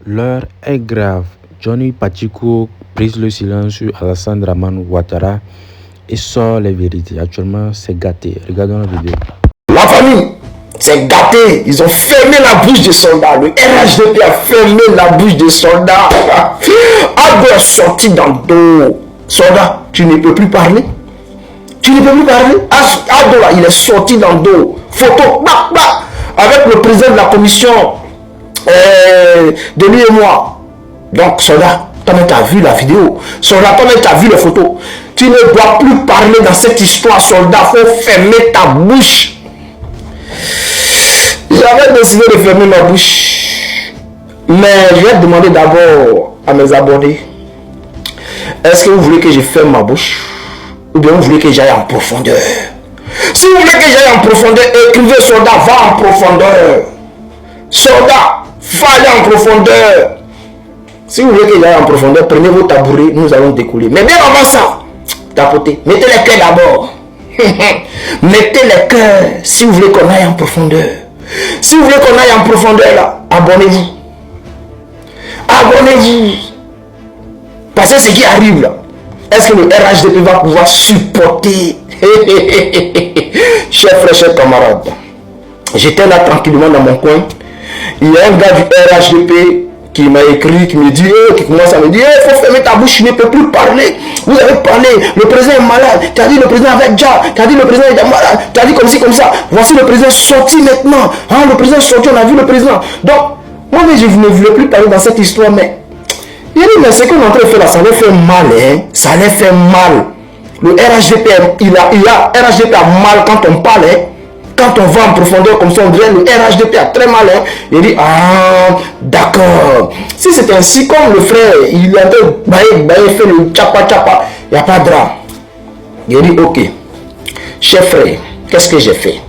L'heure est grave. Johnny Pacheco brise le silence sur Alassane Dramane Ouattara et sort les vérités. Actuellement, c'est gâté. Regardons la vidéo. La famille, c'est gâté. Ils ont fermé la bouche des soldats. Le RHDP a fermé la bouche des soldats. Ado est sorti dans le dos. Soldat, tu ne peux plus parler. Tu ne peux plus parler. Ado là, il est sorti dans le dos. Photo, bah, bah, avec le président de la commission de lui et moi. Donc, soldat, toi-même tu as vu la vidéo. Soldat, toi-même tu as vu les photos. Tu ne dois plus parler dans cette histoire, soldat. Il faut fermer ta bouche. J'avais décidé de fermer ma bouche. Mais je vais demander d'abord à mes abonnés. Est-ce que vous voulez que je ferme ma bouche? Ou bien vous voulez que j'aille en profondeur? Si vous voulez que j'aille en profondeur, écrivez soldat, va en profondeur. Soldat, va aller en profondeur. Si vous voulez que j'aille en profondeur, prenez vos tabourets, nous allons découler. Mais bien avant ça, tapotez. Mettez les cœurs d'abord. Mettez les cœurs si vous voulez qu'on aille en profondeur. Si vous voulez qu'on aille en profondeur là, abonnez-vous. Abonnez-vous. Parce que ce qui arrive là, est-ce que le RHDP va pouvoir supporter? Chers frères, chers camarades, j'étais là tranquillement dans mon coin. Il y a un gars du RHDP qui m'a écrit, qui me dit, qui commence à me dire, il faut fermer ta bouche, tu ne peux plus parler. Vous avez parlé, le président est malade. Tu as dit le président avec déjà, tu as dit le président est malade, tu as dit comme ci, comme ça. Voici le président sorti maintenant. Hein, le président sorti, on a vu le président. Donc, moi, je ne voulais plus parler dans cette histoire, mais il dit, mais ce qu'on est en train de faire là, ça les fait mal, hein. Ça les fait mal. Le RHDP, RHDP a mal quand on parle, hein. Quand on va en profondeur comme ça, on dirait le RHDP a très mal, hein. Il dit, ah, d'accord. Si c'est ainsi, comme le frère, il a fait le tchapa, il n'y a pas de drame. Il dit, ok, cher frère, qu'est-ce que j'ai fait?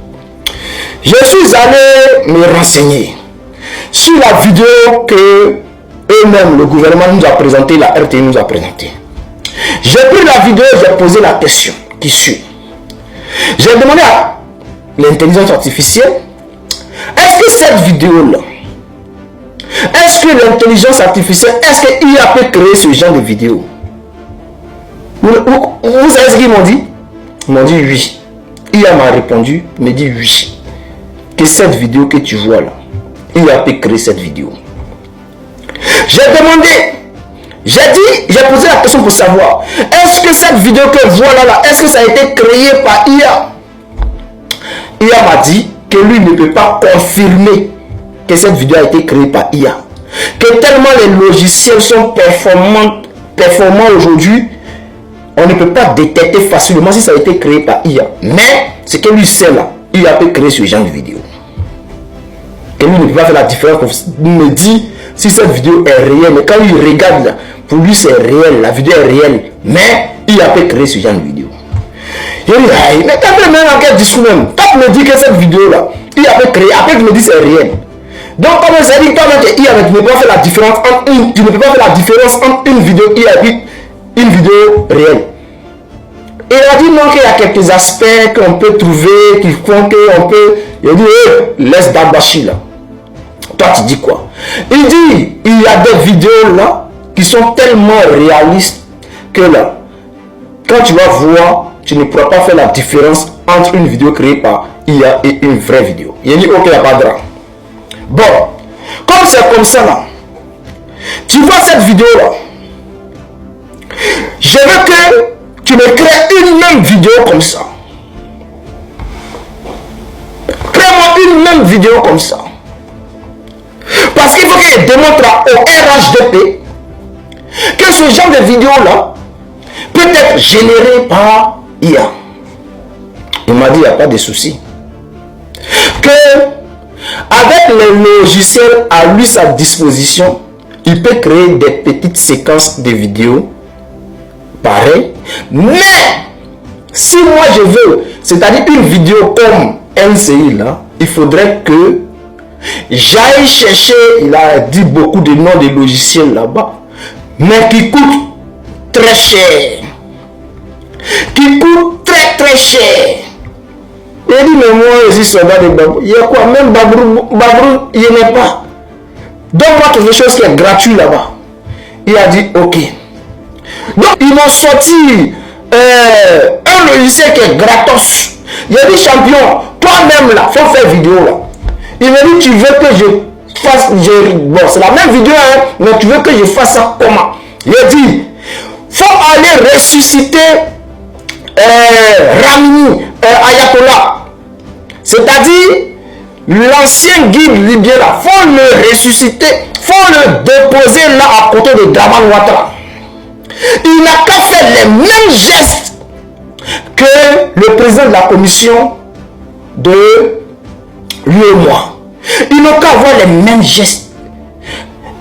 Je suis allé me renseigner sur la vidéo que eux-mêmes, le gouvernement nous a présenté, la RTI nous a présenté. J'ai pris la vidéo, j'ai posé la question qui suit. J'ai demandé à l'intelligence artificielle, est-ce que cette vidéo-là, est-ce que l'intelligence artificielle, est-ce que IA peut créer ce genre de vidéo? Vous savez ce qu'ils m'ont dit? Ils m'ont dit oui. IA m'a répondu, il me dit oui. Que cette vidéo que tu vois là, IA peut créer cette vidéo. J'ai demandé, j'ai posé la question pour savoir, est-ce que cette vidéo que voilà là, est-ce que ça a été créé par IA? IA m'a dit que lui ne peut pas confirmer que cette vidéo a été créée par IA. Que tellement les logiciels sont performants aujourd'hui, on ne peut pas détecter facilement si ça a été créé par IA. Mais ce que lui sait là, IA peut créer ce genre de vidéo. Que lui ne peut pas faire la différence. Il me dit si cette vidéo est réelle. Mais quand il regarde là, pour lui c'est réel, la vidéo est réelle. Mais IA peut créer ce genre de vidéo. Je dis, mais t'as fait même dans quel discours même? Toi me dis que cette vidéo là, IA peut créer, après tu me dis c'est réel. Donc comme ça dit, toi-même que IA tu ne peux pas faire la différence entre tu ne peux pas faire la différence entre une vidéo IA et une vidéo réelle. Et il a dit non, qu'il y a quelques aspects qu'on peut trouver, qui font qu'on peut. Il dit, laisse Dabashi là. Toi tu dis quoi? Il dit, il y a des vidéos là qui sont tellement réalistes que là, quand tu vas voir, tu ne pourras pas faire la différence entre une vidéo créée par IA et une vraie vidéo. Il dit, ok, il n'y a pas de drame. Bon, comme c'est comme ça là, tu vois cette vidéo là, je veux que tu me crées une même vidéo comme ça. Crée-moi une même vidéo comme ça. Parce qu'il faut que je démontre au RHDP que ce genre de vidéo là peut être généré par IA. Il m'a dit, il n'y a pas de souci. Que avec les logiciels à lui sa disposition, il peut créer des petites séquences de vidéos pareilles. Mais si moi je veux, c'est-à-dire une vidéo comme NCI là, il faudrait que j'aille chercher, il a dit beaucoup de noms de logiciels là-bas, mais qui coûtent très cher. Qui coûte très cher. Il dit, mais moi, je suis soldat de Babrou. Il y a quoi? Même Babrou, il n'y en a pas. donne-moi quelque chose qui est gratuit là-bas. Il a dit ok. Donc ils m'ont sorti un logiciel qui est gratos. Il a dit champion, toi-même là, faut faire vidéo là. Il m'a dit tu veux que je fasse, bon c'est la même vidéo hein, mais tu veux que je fasse ça comment? Il a dit faut aller ressusciter Ramini Ayatollah. C'est-à-dire l'ancien guide libyen là, faut le ressusciter, faut le déposer là à côté de Draman Ouattara. Il n'a qu'à faire les mêmes gestes que le président de la commission de lui et moi. Il n'a qu'à avoir les mêmes gestes.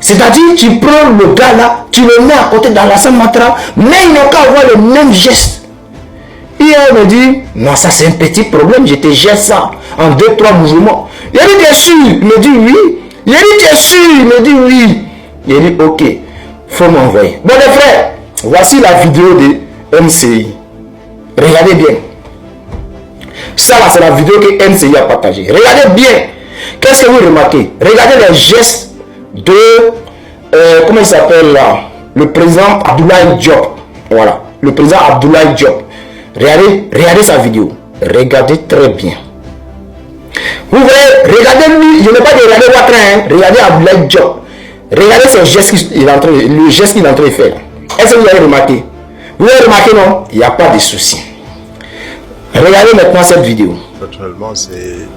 C'est-à-dire, tu prends le gars là, tu le mets à côté d'Alassane Ouattara, mais il n'a qu'à avoir les mêmes gestes. Il me dit, non, ça c'est un petit problème, je te gère ça en 2-3 mouvements. Il a dit, t'es sûr? Il me dit, oui. Il a dit, t'es sûr? Il me dit, oui. Il a dit, ok, faut m'envoyer. Bon, les frères, voici la vidéo de MCI. Regardez bien. Ça là, c'est la vidéo que MCI a partagée. Regardez bien. Qu'est-ce que vous remarquez? Regardez les gestes de, comment il s'appelle là? Le président Abdoulaye Diop. Voilà, le président Abdoulaye Diop. Regardez sa vidéo. Regardez très bien. Vous voyez, regardez lui, je n'ai pas dit regarder Ouattara, hein. Regardez Abdoulaye Diop. Regardez ce geste qu'il est en train, le geste qu'il est en train de faire. Est-ce que vous avez remarqué? Vous avez remarqué, non? Il n'y a pas de souci. Regardez maintenant cette vidéo. Naturellement, c'est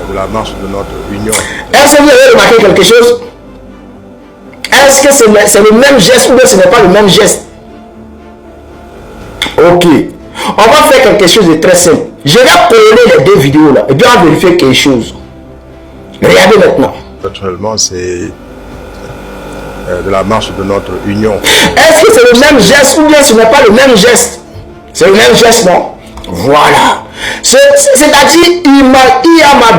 de la marche de notre union. Est-ce que vous avez remarqué quelque chose? Est-ce que c'est le même geste ou bien ce n'est pas le même geste? Ok. On va faire quelque chose de très simple. Je vais coller les deux vidéos là et puis on va vérifier quelque chose. Regardez maintenant. Naturellement, c'est de la marche de notre union. Est-ce que c'est le même geste ou bien ce n'est pas le même geste? C'est le même geste, non? Voilà. C'est-à-dire, il m'a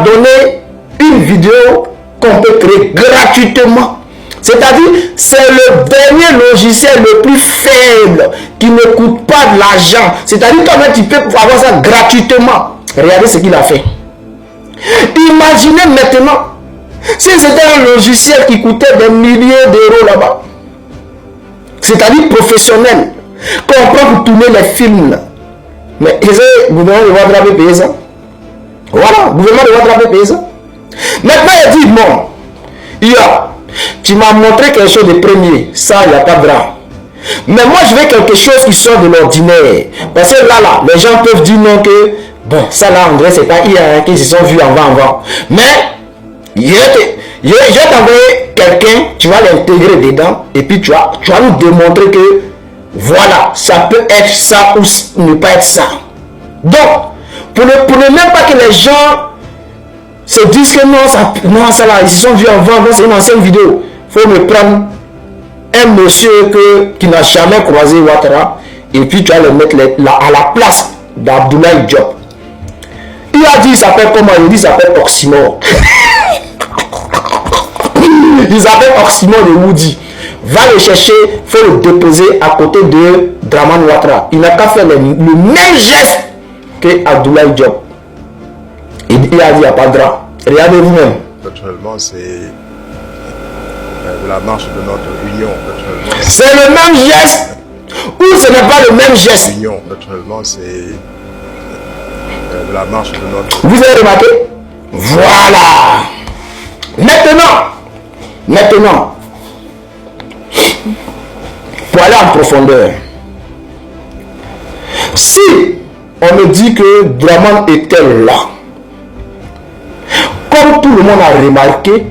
donné une vidéo qu'on peut créer gratuitement. C'est-à-dire, c'est le dernier logiciel le plus faible qui ne coûte pas de l'argent. C'est-à-dire, toi-même, tu peux avoir ça gratuitement. Regardez ce qu'il a fait. Imaginez maintenant, si c'était un logiciel qui coûtait des milliers d'euros là-bas, c'est-à-dire professionnel, qu'on prend pour tourner les films là. Mais le gouvernement de Ouattara payer ça. Voilà, le gouvernement de Ouattara payer ça. Maintenant, il dit, bon, tu m'as montré quelque chose de premier, ça, il n'y a pas de drame. Mais moi, je veux quelque chose qui sort de l'ordinaire. Parce que là, les gens peuvent dire non que, bon, ça là, en vrai, c'est pas hier qu'ils se sont vus avant. Mais, je vais t'envoyer quelqu'un, tu vas l'intégrer dedans, et puis tu vas nous démontrer que, voilà, ça peut être ça ou ne pas être ça. Donc, pour ne même pas que les gens se disent que non, ça là, ils se sont vus avant, c'est une ancienne vidéo. Il faut me prendre un monsieur qui n'a jamais croisé Ouattara et puis tu vas le mettre à la place d'Abdoulaye Diop. Il a dit, il s'appelle comment? Il dit, il s'appelle Oxymore. Il s'appelle Oxymore de Woody. Va le chercher, il faut le déposer à côté de Draman Ouattara. Il n'a qu'à faire le même geste que Abdoulaye Diop. Il a dit, il n'y a pas de drap. Regardez vous-même. Naturellement, c'est de la marche de notre union. C'est le même geste ou ce n'est pas le même geste? Union, naturellement, c'est de la marche de notre... Vous avez remarqué? Voilà. Maintenant, pour aller en profondeur, si on me dit que Draman était là, comme tout le monde a remarqué,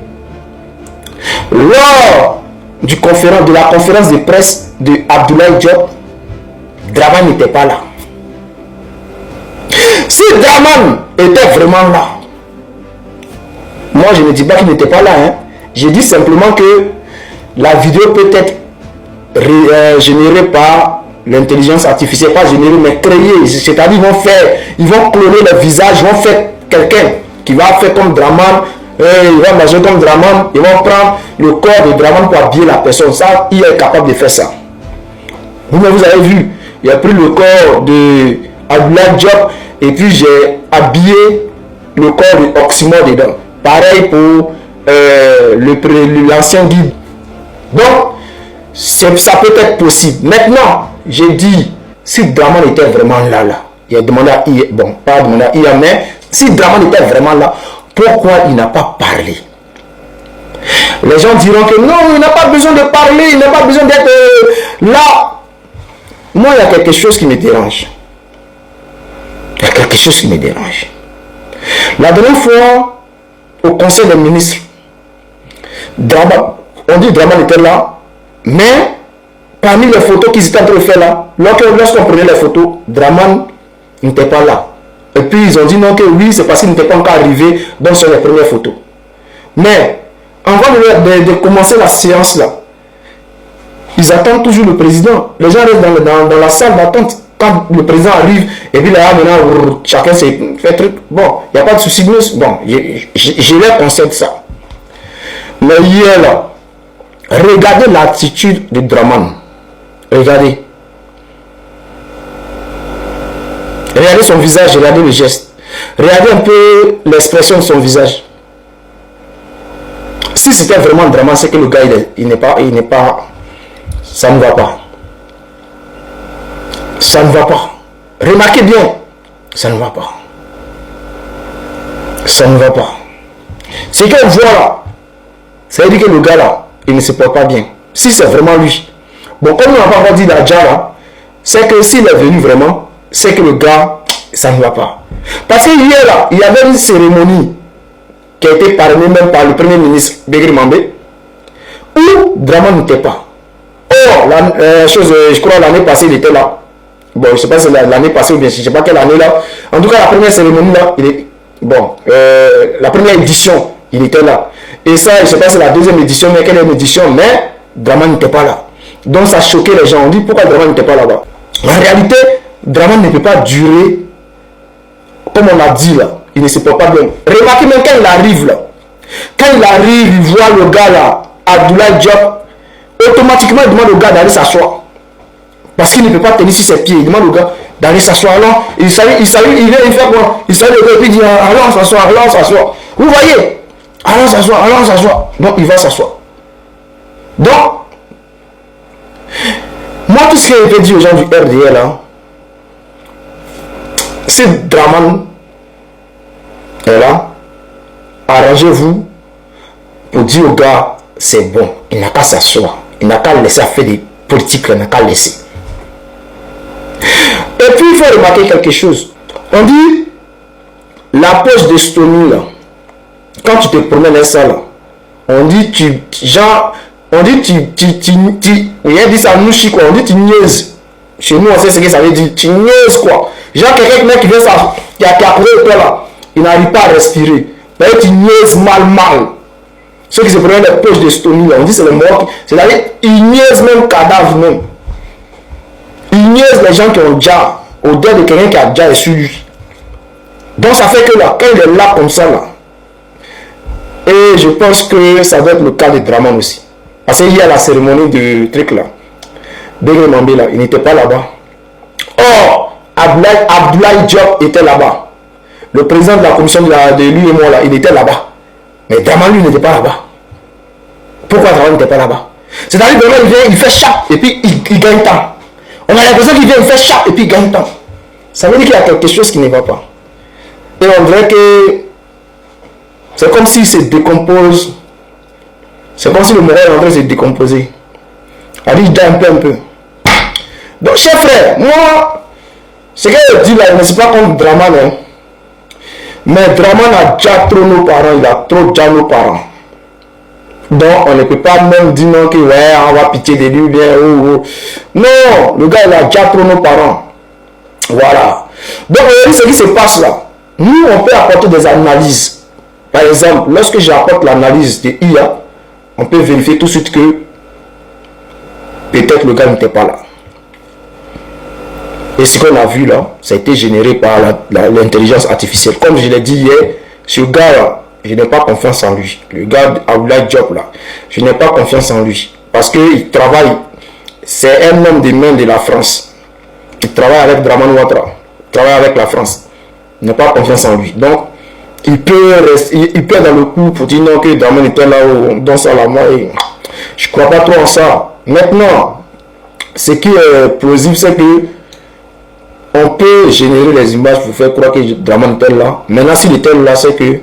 lors de la conférence de presse de Abdoulaye Diop, Draman n'était pas là. Si Draman était vraiment là, moi je ne dis pas qu'il n'était pas là, hein. Je dis simplement que la vidéo peut être générée par l'intelligence artificielle, pas générée mais créée. C'est-à-dire ils vont cloner le visage, ils vont faire quelqu'un qui va faire comme Draman, il va manger comme Draman, ils vont prendre le corps de Draman pour habiller la personne. Ça, il est capable de faire ça. Vous avez vu, il a pris le corps de Abdoulaye Diop et puis j'ai habillé le corps de Oxymore dedans. Pareil pour l'ancien guide. Donc, ça peut être possible. Maintenant, j'ai dit, si Draman était vraiment là, il a demandé à IA, bon, pas demandé à IA, mais si Draman était vraiment là, pourquoi il n'a pas parlé? Les gens diront que non, il n'a pas besoin de parler, il n'a pas besoin d'être là. Moi, il y a quelque chose qui me dérange. Il y a quelque chose qui me dérange. La dernière fois, au Conseil des ministres, on dit que Draman était là, mais parmi les photos qu'ils étaient en train de faire là, lorsqu'on prenait les photos, Draman n'était pas là. Et puis ils ont dit non, que oui, c'est parce qu'il n'était pas encore arrivé donc sur les premières photos. Mais avant de commencer la séance là, ils attendent toujours le président. Les gens restent dans la salle d'attente. Quand le président arrive, et puis là, maintenant, chacun s'est fait truc. Bon, il n'y a pas de souci. Bon, je leur concède ça. Mais hier, là, regardez l'attitude de Draman. Regardez. Regardez son visage, regardez le geste. Regardez un peu l'expression de son visage. Si c'était vraiment Draman, c'est que le gars, il n'est pas... Ça ne va pas. Ça ne va pas. Remarquez bien, ça ne va pas. Ça ne va pas. Ce qu'on voit là, ça veut dire que le gars là, il ne se porte pas bien. Si c'est vraiment lui. Bon, comme on n'a pas encore dit d'Adja là, c'est que s'il est venu vraiment, c'est que le gars, ça ne va pas. Parce que hier là, il y avait une cérémonie qui a été parrainée même par le premier ministre Begri Mambé, où Draman n'était pas. Or, je crois l'année passée, il était là. Bon, je ne sais pas si c'est l'année passée ou bien je ne sais pas quelle année là. En tout cas, la première cérémonie là, la première édition, il était là. Et ça, je ne sais pas si c'est la deuxième édition, mais quelle édition, mais Draman n'était pas là. Donc ça choquait les gens. On dit pourquoi Draman n'était pas là-bas. En réalité, Draman ne peut pas durer, comme on l'a dit là, il ne se porte pas bien. Remarquez même quand il arrive là, quand il arrive, il voit le gars là, Abdoulaye Diop, automatiquement il demande au gars d'aller s'asseoir. Parce qu'il ne peut pas tenir sur ses pieds. Il demande au gars d'aller s'asseoir. Alors, il vient, il fait quoi? Il salue le gars et puis il dit allons s'asseoir, allons s'asseoir. Vous voyez? Allons s'asseoir, allons s'asseoir. Donc il va s'asseoir. Donc, moi tout ce que je peux dire aux gens du RDL là, c'est Draman est là, arrangez-vous pour dire au gars c'est bon, il n'a qu'à s'asseoir, il n'a qu'à laisser faire des politiques, il n'a qu'à laisser. Et puis il faut remarquer quelque chose. On dit la poche de Stomy là, quand tu te promènes ça là, on dit il a dit ça nous quoi, on dit tu niaises. Chez nous on sait ce que ça veut dire, tu niaises quoi. Genre quelqu'un qui vient ça, qui a capoté toi là, il n'arrive pas à respirer. Mais tu niaises mal. Ceux qui se prennent les poches de Stomy là, on dit c'est le mort, c'est-à-dire ils niaisent même cadavre même. Ils niaisent les gens qui ont déjà, au-delà de quelqu'un qui a déjà sur lui. Donc ça fait que là, quand il est là comme ça là, et je pense que ça doit être le cas de Draman aussi. Parce qu'il y a la cérémonie de truc là. Begri Mambé là, il n'était pas là-bas. Or, Abdoulaye Diop était là-bas. Le président de la commission de lui et moi là, il était là-bas. Mais Draman lui n'était pas là-bas. Pourquoi Draman n'était pas là-bas? C'est-à-dire que il vient, il fait chape et puis il gagne temps. On a l'impression qu'il vient, il fait chape et puis il gagne temps. Ça veut dire qu'il y a quelque chose qui ne va pas. Et on dirait que c'est comme s'il se décompose. C'est comme si le moral est en train de se décomposer. Elle dit, un peu. Donc, chers frères, moi, ce que je dis là, je ne suis pas contre Draman. Hein. Mais Draman a déjà trop nos parents, il a trop déjà nos parents. Donc, on ne peut pas même dire non que, ouais, on va pitié de lui, bien, Non, le gars, il a déjà trop nos parents. Voilà. Donc, vous voyez ce qui se passe là. Nous, on peut apporter des analyses. Par exemple, lorsque j'apporte l'analyse de IA, on peut vérifier tout de suite que peut-être le gars n'était pas là. Et ce qu'on a vu là, ça a été généré par l'intelligence artificielle. Comme je l'ai dit hier, ce gars là, je n'ai pas confiance en lui. Le gars Abdoulaye Diop là, je n'ai pas confiance en lui. Parce qu'il travaille, c'est un homme des mains de la France. Il travaille avec Draman Ouattara, il travaille avec la France. Je n'ai pas confiance en lui. Donc, il peut être dans le coup pour dire non que Draman était là où dans ça là, moi, je crois pas trop en ça. Maintenant, ce qui est plausible, c'est que on peut générer les images pour faire croire que Draman était là. Maintenant, s'il était là, c'est que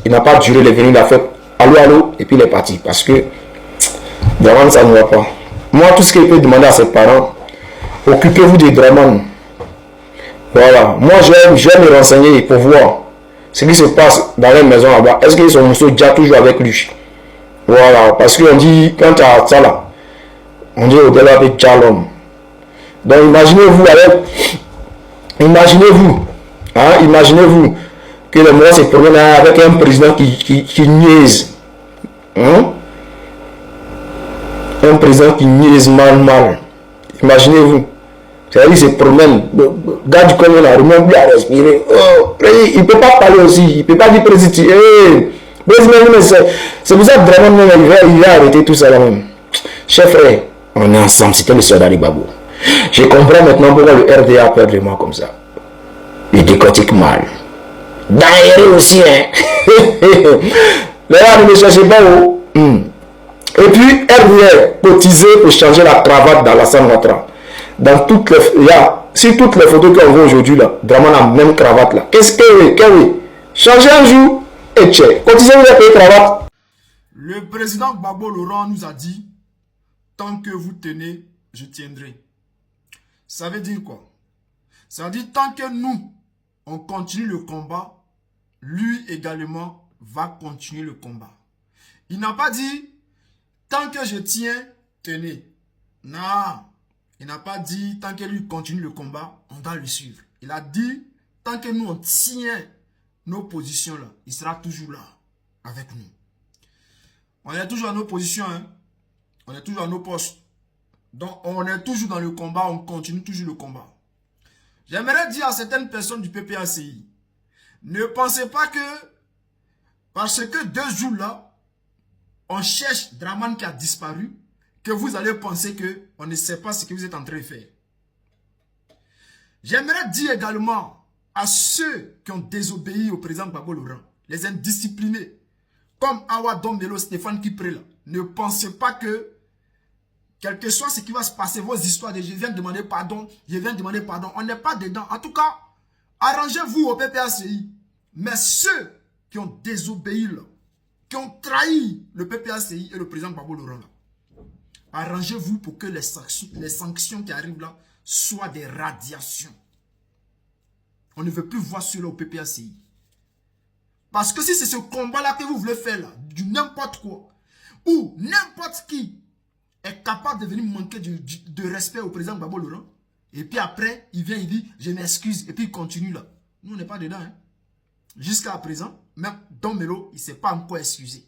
il n'a pas duré les venir, il a fait allô, allô, et puis il est parti. Parce que Draman, ça ne va pas. Moi, tout ce qu'il peut demander à ses parents, occupez-vous de Draman. Voilà. Moi, je vais me renseigner pour voir ce qui se passe dans les maisons là-bas. Est-ce que son monsieur déjà toujours avec lui? Voilà. Parce qu'on dit, quand tu as ça là, on dit au-delà avec déjà l'homme. Donc, imaginez-vous, hein, imaginez-vous que le monde se promène avec un président qui niaise. Hein? Un président qui niaise mal. Imaginez-vous. C'est-à-dire qu'il se promène. Le gars du coin là, remède plus à respirer. Oh, il ne peut pas parler aussi. Il ne peut pas dire président. C'est pour ça que vraiment il va arrêter tout ça là même. Chef frère, on est ensemble. C'était le soldat Babo. Je comprends maintenant pourquoi le RDA a peur de moi comme ça. Il décortique mal. D'ailleurs aussi, hein. Là, ne me cherchez pas où. Et puis, RDA cotisé pour changer la cravate d'Alassane Ouattara. Dans toutes les, sur toutes les photos qu'on voit aujourd'hui, là, Draman a la même cravate là. Qu'est-ce que oui? Changez un jour et tchè. Cotisez vous payer cravate. Le président Gbagbo Laurent nous a dit, tant que vous tenez, je tiendrai. Ça veut dire quoi? Ça veut dire tant que nous, on continue le combat, lui également va continuer le combat. Il n'a pas dit, tant que je tiens, tenez. Non, il n'a pas dit, tant que lui continue le combat, on doit le suivre. Il a dit, tant que nous, on tient nos positions là, il sera toujours là, avec nous. On est toujours à nos positions, hein. On est toujours à nos postes. Donc, on est toujours dans le combat, on continue toujours le combat. J'aimerais dire à certaines personnes du PPACI, ne pensez pas que, parce que 2 jours là, on cherche Draman qui a disparu, que vous allez penser qu'on ne sait pas ce que vous êtes en train de faire. J'aimerais dire également à ceux qui ont désobéi au président Gbagbo Laurent, les indisciplinés, comme Awa Dombelo, Stéphane Kipré, ne pensez pas que, quel que soit ce qui va se passer, vos histoires de je viens demander pardon, on n'est pas dedans. En tout cas, arrangez-vous au PPACI. Mais ceux qui ont désobéi, là, qui ont trahi le PPACI et le président Gbagbo Laurent, arrangez-vous pour que les sanctions qui arrivent là soient des radiations. On ne veut plus voir cela au PPACI. Parce que si c'est ce combat-là que vous voulez faire, là, du n'importe quoi, ou n'importe qui est capable de venir manquer de respect au président Gbagbo Laurent, et puis après, il vient, il dit, je m'excuse, et puis il continue là. Nous, on n'est pas dedans. Hein. Jusqu'à présent, même Dombelo, il ne s'est pas encore excusé.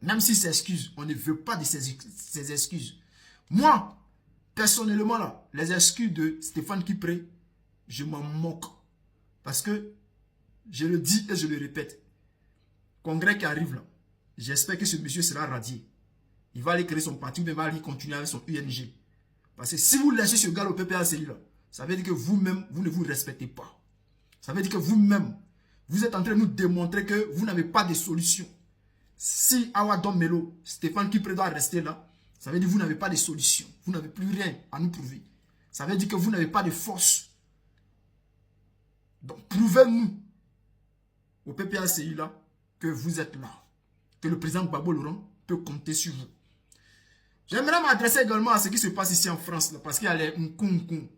Même s'il s'excuse, on ne veut pas de ses excuses. Moi, personnellement, là, les excuses de Stéphane Kipré, je m'en moque. Parce que, je le dis et je le répète, congrès qui arrive là, j'espère que ce monsieur sera radié. Il va aller créer son parti, mais il va aller continuer avec son UNG. Parce que si vous laissez ce gars au PPACI là, ça veut dire que vous-même, vous ne vous respectez pas. Ça veut dire que vous-même, vous êtes en train de nous démontrer que vous n'avez pas de solution. Si Awa Dombelo, Stéphane Kipré doit rester là, ça veut dire que vous n'avez pas de solution. Vous n'avez plus rien à nous prouver. Ça veut dire que vous n'avez pas de force. Donc prouvez-nous au PPACI là que vous êtes là. Que le président Gbagbo Laurent peut compter sur vous. J'aimerais m'adresser également à ce qui se passe ici en France là, parce qu'il y a les Nkonkon.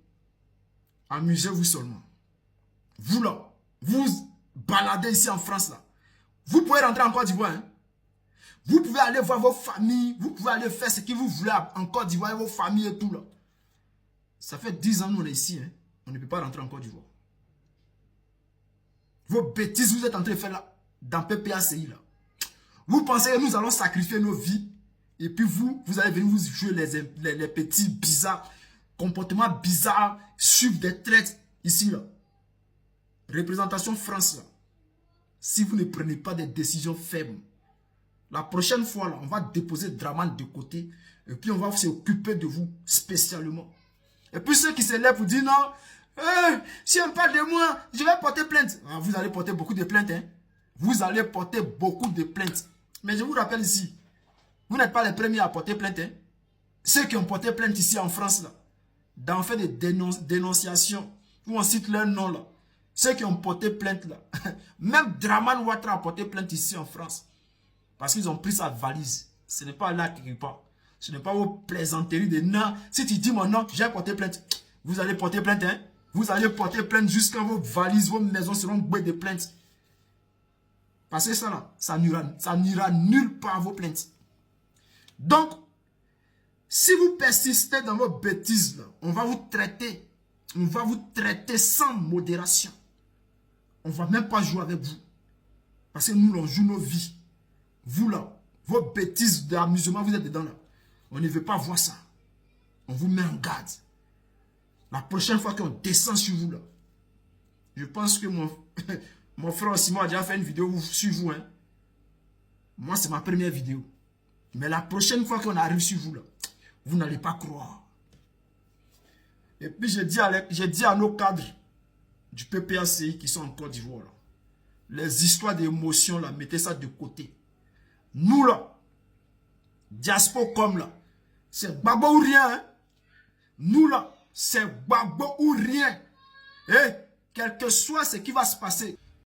Amusez-vous seulement. Vous là, vous baladez ici en France là. Vous pouvez rentrer en Côte d'Ivoire. Hein? Vous pouvez aller voir vos familles. Vous pouvez aller faire ce que vous voulez en Côte d'Ivoire, vos familles et tout là. Ça fait 10 ans nous on est ici. Hein? On ne peut pas rentrer en Côte d'Ivoire. Vos bêtises vous êtes en train de faire là, dans PPACI là. Vous pensez que nous allons sacrifier nos vies et puis vous allez venir vous jouer les petits bizarres, comportements bizarres, suivre des traites ici là. Représentation France là. Si vous ne prenez pas des décisions fermes, la prochaine fois là, on va déposer Draman de côté et puis on va s'occuper de vous spécialement. Et puis ceux qui se lèvent pour dire non, Si on parle de moi, je vais porter plainte. Ah, vous allez porter beaucoup de plaintes. Hein? Vous allez porter beaucoup de plaintes. Mais je vous rappelle ici, vous n'êtes pas les premiers à porter plainte. Hein? Ceux qui ont porté plainte ici en France, là, d'en faire des dénonciations, où on cite leur nom, là. Ceux qui ont porté plainte, là. Même Draman Ouattara a porté plainte ici en France. Parce qu'ils ont pris sa valise. Ce n'est pas là quelque part. Ce n'est pas vos plaisanteries de non. Si tu dis mon nom, j'ai porté plainte. Vous allez porter plainte, hein? Vous allez porter plainte jusqu'à vos valises, vos maisons seront bouées de plaintes. Parce que ça, là, ça n'ira nulle part vos plaintes. Donc, si vous persistez dans vos bêtises, là, on va vous traiter. On va vous traiter sans modération. On ne va même pas jouer avec vous. Parce que nous, on joue nos vies. Vous, là, vos bêtises d'amusement, vous êtes dedans, là. On ne veut pas voir ça. On vous met en garde. La prochaine fois qu'on descend sur vous, là, je pense que mon frère Simon a déjà fait une vidéo sur vous. Hein. Moi, c'est ma première vidéo. Mais la prochaine fois qu'on arrive sur vous, là, vous n'allez pas croire. Et puis, j'ai dit à nos cadres du PPACI qui sont en Côte d'Ivoire, les histoires d'émotion, là, mettez ça de côté. Nous, là, Diaspocom, là, c'est babo ou rien. Hein? Nous, là, c'est babo ou rien. Et quel que soit ce qui va se passer,